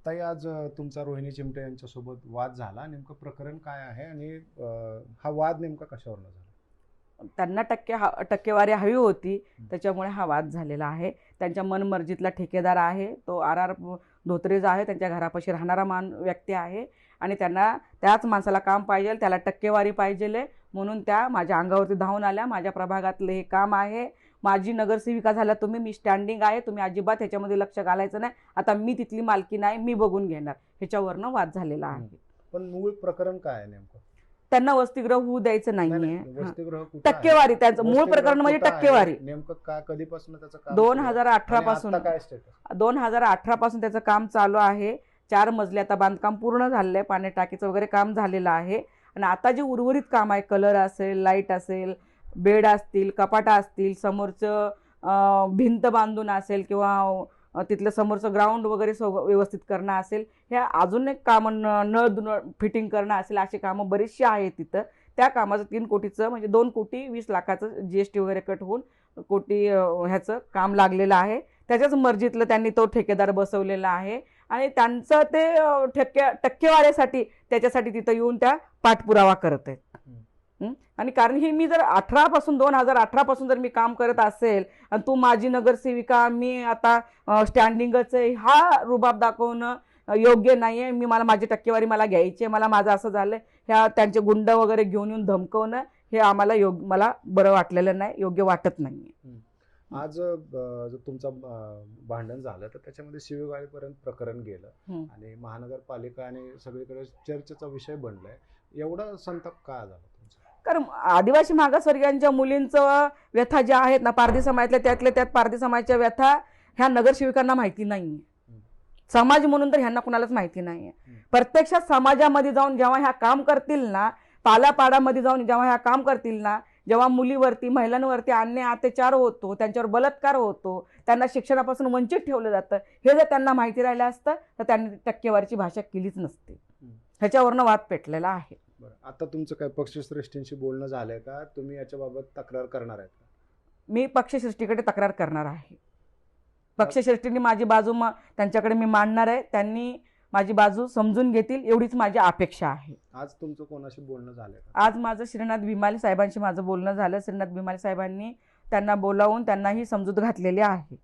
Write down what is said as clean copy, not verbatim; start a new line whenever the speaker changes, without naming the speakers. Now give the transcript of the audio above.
ताई, आज तुमचा रोहिणी चिमटे यांच्यासोबत वाद झाला. नेमकं प्रकरण काय आहे आणि हा वाद नेमका कशावरून झाला?
त्यांना टक्केवारी हवी होती, त्याच्यामुळे हा वाद झालेला आहे. त्यांच्या मनमर्जीतला ठेकेदार आहे तो RR धोत्रेज आहे. त्यांच्या घरापाशी राहणारा व्यक्ती आहे आणि त्यांना त्याच माणसाला काम पाहिजे, त्याला टक्केवारी पाहिजे, म्हणून त्या माझ्या अंगावरती धावून आल्या. माझ्या प्रभागातलं हे काम आहे, माझी नगरसेविका झाल्या तुम्ही, मी स्टँडिंग आहे, तुम्ही अजिबात ह्याच्यामध्ये लक्ष घालायचं नाही, आता मी तिथली मालकी नाही, मी बघून घेणार, ह्याच्यावरनं वाद झालेला आहे.
पण मूळ प्रकरण काय आहे नेमकं?
त्यांना वसतिगृह होऊ द्यायचं नाहीये.
वसतिगृह कुठं आहे?
टक्केवारी, त्यांचं मूळ
वसतिगृह
प्रकरण म्हणजे
कुठं आहे?
टक्केवारी.
नेमकं का, कधीपासून त्याचं काम
2018 पासून,
आता काय स्टेटस?
2018 पासून त्याचं काम चालू आहे. 4 मजले आता बांधकाम पूर्ण झालेलं आहे, पाणी टाकीचं वगैरे काम झालेलं आहे. आणि आता जे उर्वरित काम आहे, कलर असेल, लाईट असेल, बेड असतील, कपाटा असतील, समोरचं भिंत बांधून असेल किंवा तिथलं समोरचं ग्राउंड वगैरे व्यवस्थित करणं असेल, ह्या अजून एक कामं, नळ फिटिंग करणं असेल, अशी कामं बरीचशी आहेत तिथं. त्या कामाचं 3 कोटीचं म्हणजे 2,20,00,000चं GST वगैरे कट होऊन कोटी ह्याचं काम लागलेलं आहे. त्याच्याच मर्जीतलं त्यांनी तो ठेकेदार बसवलेला आहे आणि त्यांचं ते टक्केवारीसाठी त्याच्यासाठी तिथं येऊन त्या पाठपुरावा करत आहेत. आणि कारण ही मी जर 2018 पासून जर मी काम करत असेल आणि तू माझी नगरसेविका, मी आता स्टँडिंगच आहे, हा रुबाब दाखवणं योग्य नाही आहे. मला माझी टक्केवारी मला घ्यायची आहे, मला माझं असं झालं, ह्या त्यांचे गुंड वगैरे घेऊन येऊन धमकवणं हे आम्हाला मला बरं वाटलेलं नाही, योग्य वाटत नाही.
आज जर तुमचं भांडण झालं तर त्याच्यामध्ये शिवीगाळीपर्यंत प्रकरण गेलं आणि महानगरपालिका आणि सगळीकडे चर्चेचा विषय बनलाय. एवढा संताप का झाला तुमचा?
कारण आदिवासी मागासवर्गीयांच्या मुलींचं व्यथा ज्या आहेत ना, पारधी समाजातल्या, त्यातल्या त्यात पारधी समाजाच्या व्यथा ह्या नगरसेविकांना माहिती नाहीये. समाज म्हणून तर ह्यांना कुणालाच माहिती नाहीये. प्रत्यक्षात समाजामध्ये जाऊन जेव्हा ह्या काम करतील ना, पालापाडामध्ये जाऊन जेव्हा ह्या काम करतील ना, जेव्हा मुलीवरती, महिलांवरती अन्याय अत्याचार होतो, त्यांच्यावर बलात्कार होतो, त्यांना शिक्षणापासून वंचित ठेवलं जातं, हे जर त्यांना माहिती राहिलं असतं तर त्यांनी टक्केवारीची भाषा केलीच नसते. ह्याच्यावरनं वाद पेटलेला आहे.
बरं, आता तुमचं काय पक्षश्रेष्ठींशी बोलणं झालंय का? तुम्ही याच्याबाबत तक्रार करणार आहेत का?
मी पक्षश्रेष्ठीकडे तक्रार करणार आहे. पक्षश्रेष्ठींनी माझी बाजू त्यांच्याकडे मी मांडणार आहे, त्यांनी माझी बाजू समजून घेतील एवढीच माझी अपेक्षा आहे.
आज तुमचं कोणाशी बोलणं झालंय का?
आज माझं श्रीनाथ भीमाले साहेबांशी माझं बोलणं झालं. श्रीनाथ भीमाले साहेबांनी त्यांना बोलावून त्यांनाही समजूत घातलेली आहे.